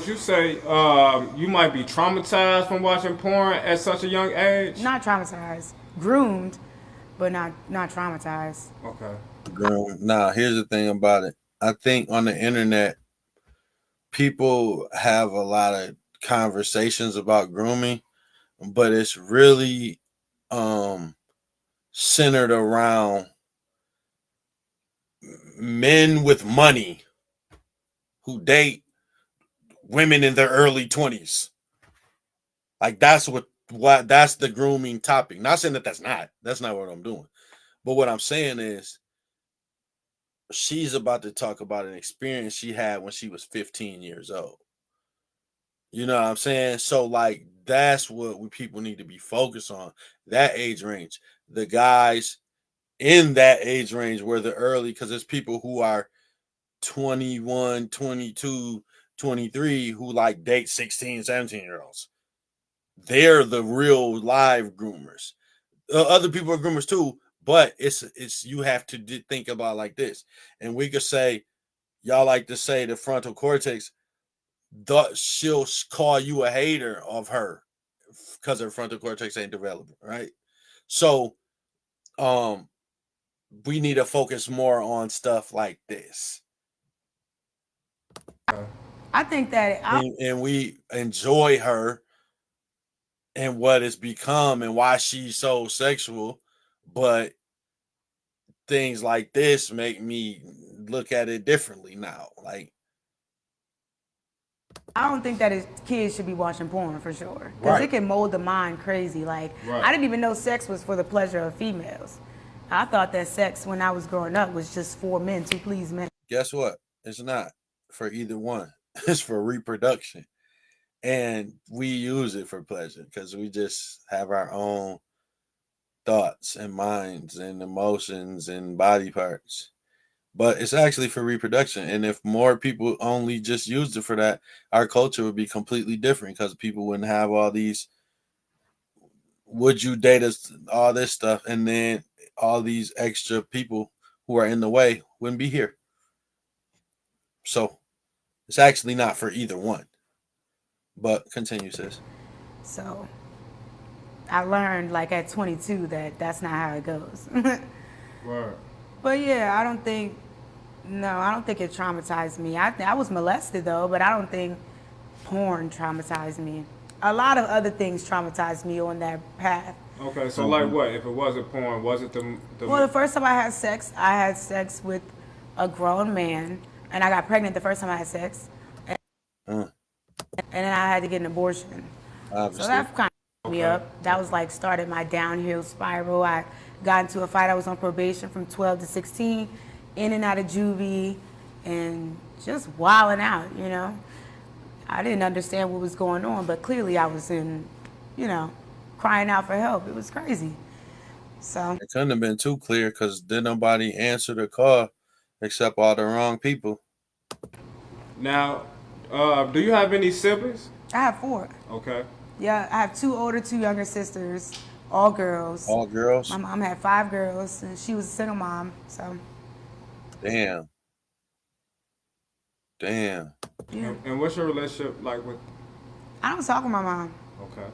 You say you might be traumatized from watching porn at such a young age? Not traumatized, groomed, but not traumatized. Okay. Girl, nah, here's the thing about it. I think on the internet, people have a lot of conversations about grooming, but it's really um centered around men with money who date women in their early 20s. Like that's what that's the grooming topic. Not saying that that's not what I'm doing. But what I'm saying is she's about to talk about an experience she had when she was 15 years old. You know what I'm saying? So like that's what people need to be focused on. That age range. The guys in that age range where the early because there's people who are 21, 22, 23 who like date 16, 17-year olds. They're the real live groomers. Other people are groomers too, but it's you have to think about like this. And we could say y'all like to say the frontal cortex, she'll call you a hater of her because her frontal cortex ain't developed, right? So um we need to focus more on stuff like this. I think that I And we enjoy her and what it's become and why she's so sexual, but things like this make me look at it differently now. Like, I don't think that kids should be watching porn for sure, because it right. can mold the mind crazy. Like I Right. didn't even know sex was for the pleasure of females. I thought that sex when I was growing up was just for men to please men. Guess what? It's not for either one. It's for reproduction. And we use it for pleasure because we just have our own thoughts and minds and emotions and body parts. But it's actually for reproduction. And if more people only just used it for that, our culture would be completely different because people wouldn't have all these would you date us, all this stuff, and then all these extra people who are in the way wouldn't be here. So it's actually not for either one. But continue, sis. So I learned like at 22 that that's not how it goes. Right. But yeah, I don't think no, I don't think it traumatized me. I was molested though, but I don't think porn traumatized me. A lot of other things traumatized me on that path. Okay. So like Mm-hmm. what? If it wasn't porn, was it Well, the? the first time I had sex with a grown man, and I got pregnant the first time I had sex, Uh, and then I had to get an abortion. So obviously. that kind of me Okay. up. That was like started my downhill spiral. I got into a fight. I was on probation from 12 to 16, in and out of juvie, and just wilding out. I didn't understand what was going on, but clearly I was you know, crying out for help. It was crazy. So It couldn't have been too clear because did nobody answer the call except all the wrong people. Now, do you have any siblings? I have four. Okay. Yeah, I have two older, two younger sisters, all girls. All My girls? mom had five girls, and she was a single mom. So, Damn. Damn. yeah. And what's your relationship like with? I don't talk with my mom. Okay.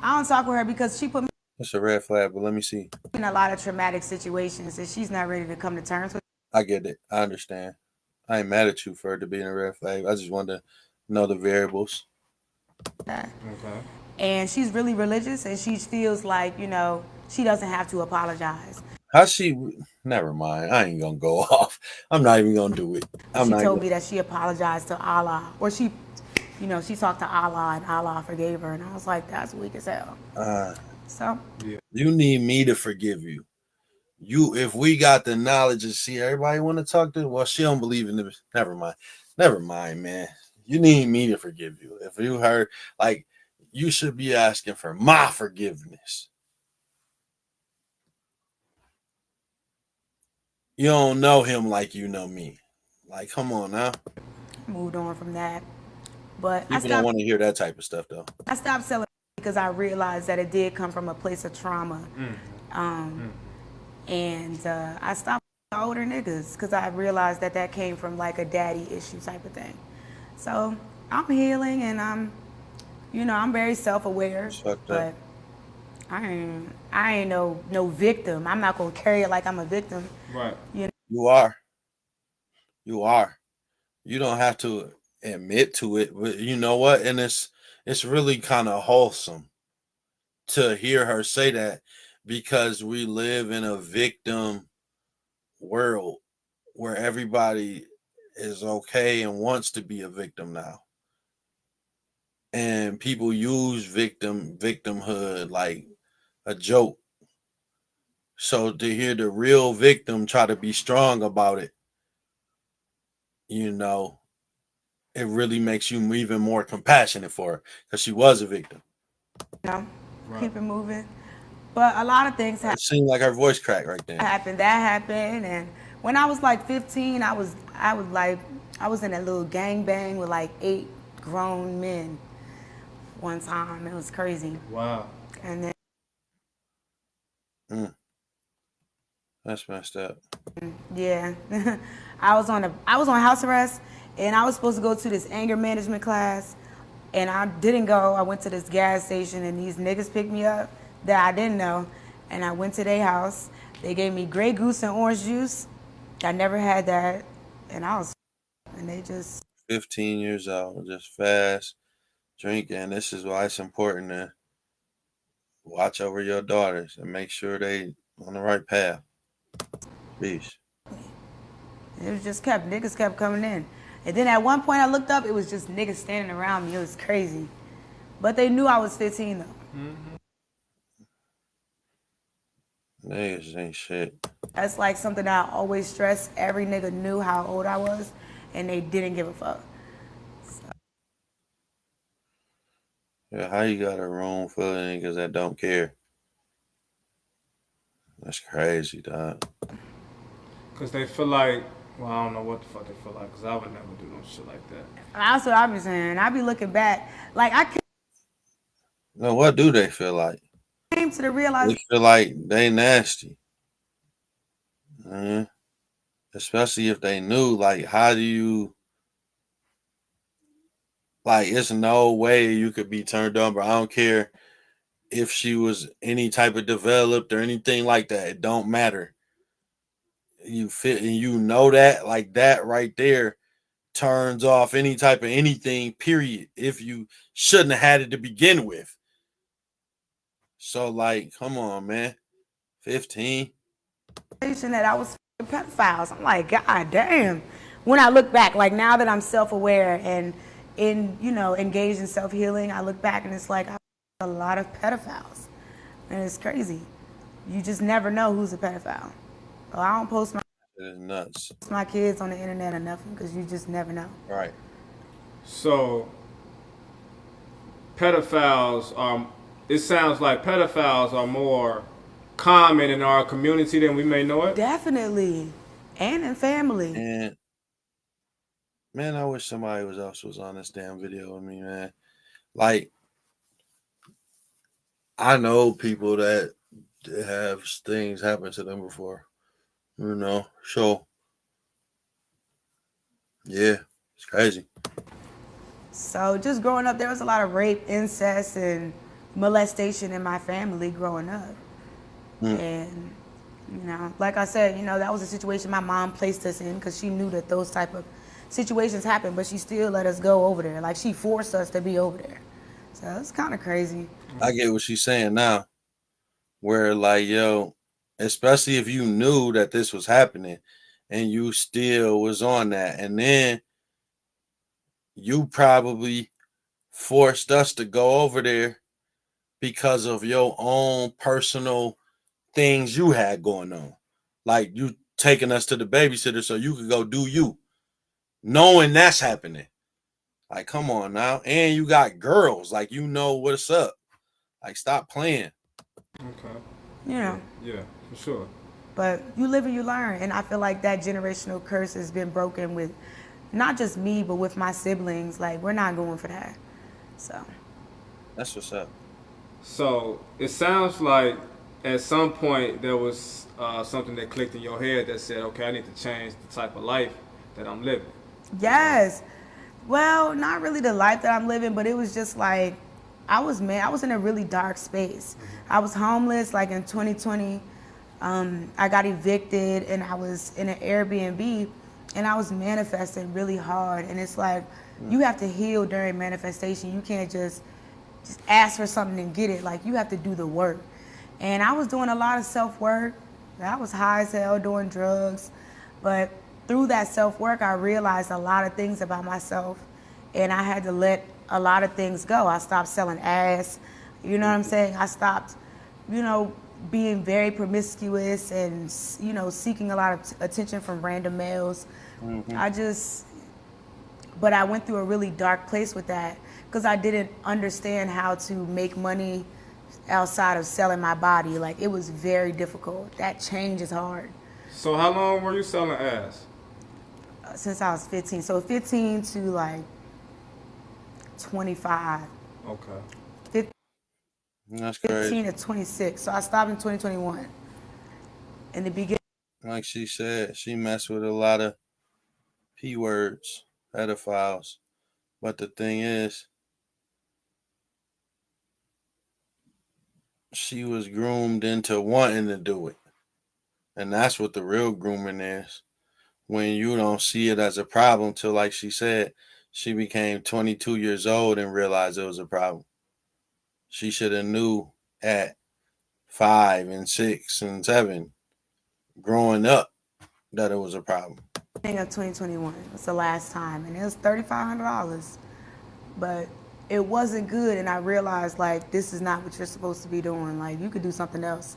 I don't talk with her because she put me That's a red flag, but let me see. in a lot of traumatic situations, and she's not ready to come to terms with I get it. I understand. I ain't mad at you for it to be in a red flag. I just wanted to know the variables. that. Okay. And she's really religious, and she feels like, she doesn't have to apologize. How she? Never mind. I ain't gonna go off. I'm not even gonna do it. I'm She not told gonna. me that she apologized to Allah, or she talked to Allah, and Allah forgave her. And I was like, that's weak as hell. Uh, So, Yeah. you need me to forgive you. If we got the knowledge and see everybody want to talk to, well, she don't believe in this. Never mind. Never mind, man. You need me to forgive you. If you heard, like, you should be asking for my forgiveness. You don't know him like you know me. Like, come on now. moved on from that. But People don't want to hear that type of stuff, though. I stopped selling because I realized that it did come from a place of trauma. And I stopped with older niggas because I realized that came from like a daddy issue type of thing. So I'm healing and I'm very self-aware, It's fucked but up. I ain't no victim. I'm not gonna carry it like I'm a victim. Right. You are. You are. You don't have to admit to it, but you know what? And it's really kind of wholesome to hear her say that, because we live in a victim world where everybody is okay and wants to be a victim now. And people use victimhood like a joke. So to hear the real victim try to be strong about it, you know, it really makes you even more compassionate for her, because she was a victim. Know, Right. keep it moving. But a lot of things It seemed like her voice cracked right there. happened. That happened, and when I was like 15, I was in a little gangbang with like 8 grown men one time. It was crazy. Wow. And then That's messed up. yeah, I was on house arrest, and I was supposed to go to this anger management class, and I didn't go. I went to this gas station, and these niggas picked me up that I didn't know, and I went to their house. They gave me Grey Goose and orange juice. I never had that, and they just 15 years old, just fast drinking. This is why it's important to watch over your daughters and make sure they on the right path. Peace. it was just niggas kept coming in, and then at one point I looked up, it was just niggas standing around me. It was crazy, but they knew I was 15 though. Niggas ain't shit. That's like something that I always stress. Every nigga knew how old I was, and they didn't give a fuck. Yeah, how you got a room full of niggas that don't care? That's crazy, dog. Because they feel like, well, I don't know what the fuck they feel like, because I would never do no shit like that. That's what I be saying. I be looking back, like I No, what do they feel like? came to the They realization. feel like they nasty. Especially if they knew, like, how do you, like, it's no way you could be turned on, but I don't care if she was any type of developed or anything like that. It don't matter. You fit and you know that, like, that right there turns off any type of anything, period, if you shouldn't have had it to begin with. So, like, come on, man. 15. That I was pedophiles. I'm like, God damn. When I look back, like now that I'm self-aware and engaged in self-healing, I look back and it's like I a lot of pedophiles, and it's crazy. You just never know who's a pedophile. So I don't post It is nuts. my kids on the internet or nothing because you just never know. Right. So, it sounds like pedophiles are more common in our community than we may know it. Definitely, and in family. And man, I wish somebody else was on this damn video with me, man. Like, I know people that have things happen to them before, So, yeah, it's crazy. So just growing up, there was a lot of rape, incest, and molestation in my family growing up. And, like I said, that was a situation my mom placed us in because she knew that those type of situations happen, but she still let us go over there. Like, she forced us to be over there. So it's kind of crazy. I get what she's saying now, where, like, yo, especially if you knew that this was happening and you still was on that, and then you probably forced us to go over there because of your own personal things you had going on. Like, you taking us to the babysitter so you could go do you, knowing that's happening. Like, come on now. And you got girls. Like, you know what's up. Like, stop playing. Okay. Yeah, for sure. but you live and you learn. And I feel like that generational curse has been broken with not just me, but with my siblings. Like, we're not going for that. So That's what's up. So, it sounds like at some point there was something that clicked in your head that said, okay, I need to change the type of life that I'm living. yes, Well, not really the life that I'm living, but it was just like I was in a really dark space. I was homeless like in 2020. I got evicted and I was in an Airbnb and I was manifesting really hard. And it's like you have to heal during manifestation. You can't just ask for something and get it. Like you have to do the work. And I was doing a lot of self work. I was high as hell doing drugs, but through that self work, I realized a lot of things about myself, and I had to let a lot of things go. I stopped selling ass. You know what I'm saying? I stopped, being very promiscuous and seeking a lot of attention from random males. But I went through a really dark place with that because I didn't understand how to make money outside of selling my body. Like it was very difficult. That change is hard. So how long were you selling ass? Since I was 15. So 15 to like 25. Okay. That's 15 crazy. to 26. So I stopped in 2021. In the beginning. Like she said, she messed with a lot of P words, pedophiles. But the thing is, she was groomed into wanting to do it. And that's what the real grooming is. When you don't see it as a problem till, like she said, she became 22 years old and realized it was a problem. She should have knew at 5 and 6 and 7 growing up that it was a problem. Of 2021. It was the last time. And it was $3,500. But it wasn't good. And I realized, like, this is not what you're supposed to be doing. Like, you could do something else.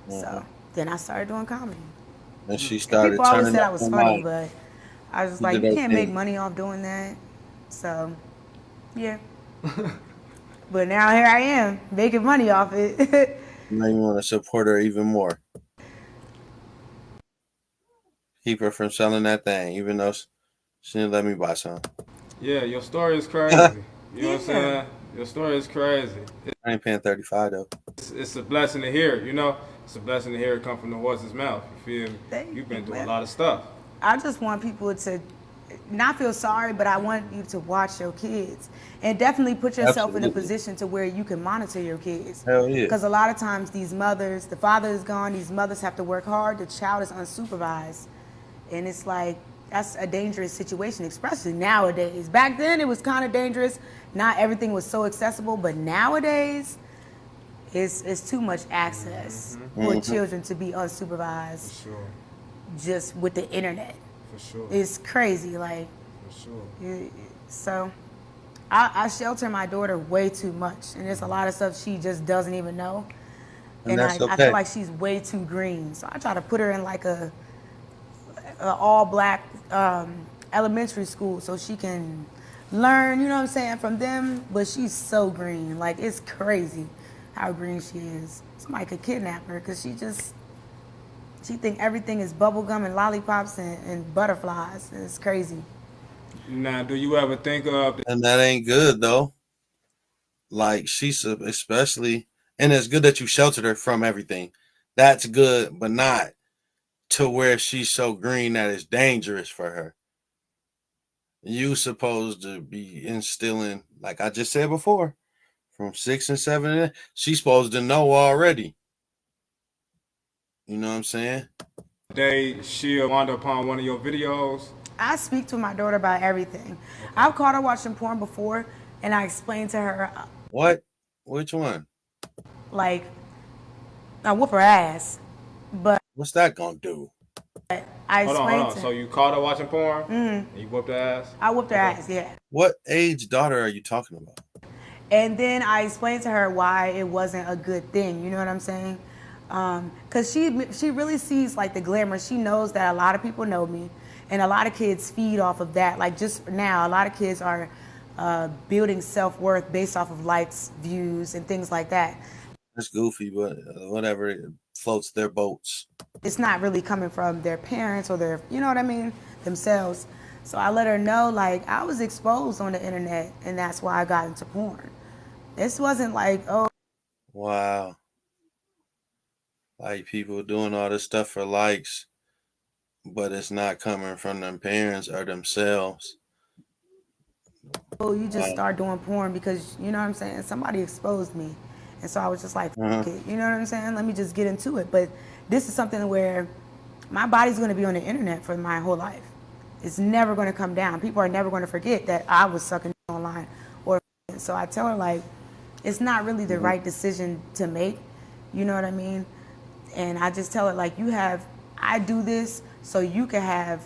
So then I started doing comedy. And she started People always turning said I up was her funny, mic. but I was just She like, did you her can't make thing. money off doing that. So, yeah. But now here I am, making money off it. Now you want to support her even more. Keep her from selling that thing, even though she didn't let me buy some. Yeah, your story is crazy. You know what I'm Yeah. saying? Your story is crazy. I ain't paying 35 though. It's a blessing to hear it, you know? It's a blessing to hear it come from the horse's mouth. You feel me? Thank You've you, been through a man. lot of stuff. I just want people to not feel sorry, but I want you to watch your kids and definitely put yourself in a Absolutely. position to where you can monitor your kids. Hell yeah. Because a lot of times these mothers, the father is gone, these mothers have to work hard, the child is unsupervised. And it's like, that's a dangerous situation, especially nowadays. Back then it was kind of dangerous. Not everything was so accessible, but nowadays it's too much access for children to be unsupervised For sure. just with the internet. For sure. It's crazy, like, For sure. so I shelter my daughter way too much, and there's a lot of stuff she just doesn't even know. And And that's I feel okay. like she's way too green, so I try to put her in like a all black elementary school so she can learn, you know what I'm saying, from them. But she's so green, like it's crazy how green she is. Somebody could kidnap her because she think everything is bubblegum and lollipops and butterflies. It's crazy. Now, do you ever think of And that ain't good though. Like she's especially, and it's good that you sheltered her from everything. That's good, but not to where she's so green that it's dangerous for her. You supposed to be instilling, like I just said before, from 6 and 7. She's supposed to know already. You know what I'm saying? day she'll wander upon one of your videos? I speak to my daughter about everything. I've caught her watching porn before, and I explained to her, What? Which one? like, I whoop her ass, but What's that gonna do? I Hold explained on. to So her. you caught her watching porn? And you whooped her ass? I whooped her ass, yeah. What age daughter are you talking about? And then I explained to her why it wasn't a good thing. You know what I'm saying? Because she really sees like the glamour. She knows that a lot of people know me, and a lot of kids feed off of that. Like just now, a lot of kids are building self-worth based off of likes, views, and things like that. It's goofy, but whatever. It floats their boats. It's not really coming from their parents or their, you know what I mean, themselves. So I let her know, like, I was exposed on the internet, and that's why I got into porn. This wasn't like, oh, Wow. Like people doing all this stuff for likes, but it's not coming from them parents or themselves. oh, you just start doing porn because, you know what I'm saying, somebody exposed me. And so I was just like, Uh-huh. fuck it, you know what I'm saying? Let me just get into it. But this is something where my body's going to be on the internet for my whole life. It's never going to come down. People are never going to forget that I was sucking online. Or so I tell her, like, it's not really the right decision to make. You know what I mean? And I just tell her, like, I do this so you can have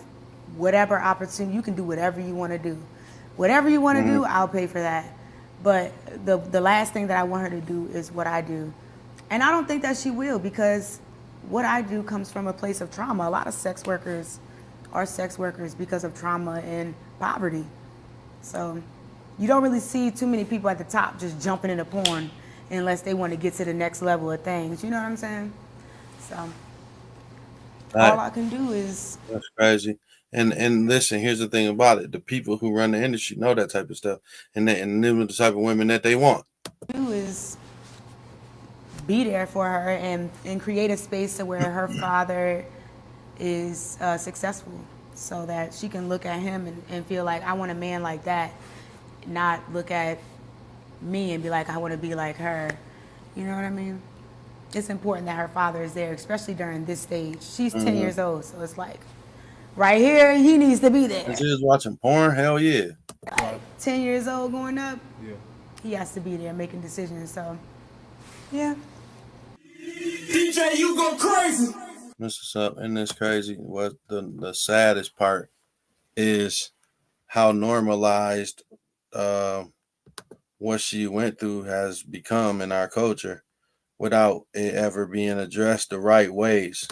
whatever opportunity, you can do whatever you want to do. Whatever you want to do, I'll pay for that. But the last thing that I want her to do is what I do. And I don't think that she will, because what I do comes from a place of trauma. A lot of sex workers are sex workers because of trauma and poverty. So you don't really see too many people at the top just jumping into porn unless they want to get to the next level of things. You know what I'm saying? So all I can do is That's crazy. And listen, here's the thing about it: the people who run the industry know that type of stuff, and them are the type of women that they want. do is be there for her and create a space to where her father is successful, so that she can look at him and feel like, I want a man like that, not look at me and be like, I want to be like her. You know what I mean? It's important that her father is there, especially during this stage. She's 10 years old, so it's like, right here, he needs to be there. And she's watching porn. Hell yeah. Like 10 years old going up, Yeah. he has to be there making decisions. So, yeah. DJ, you go crazy. This is up, and it's crazy. What the saddest part is how normalized what she went through has become in our culture without it ever being addressed the right ways.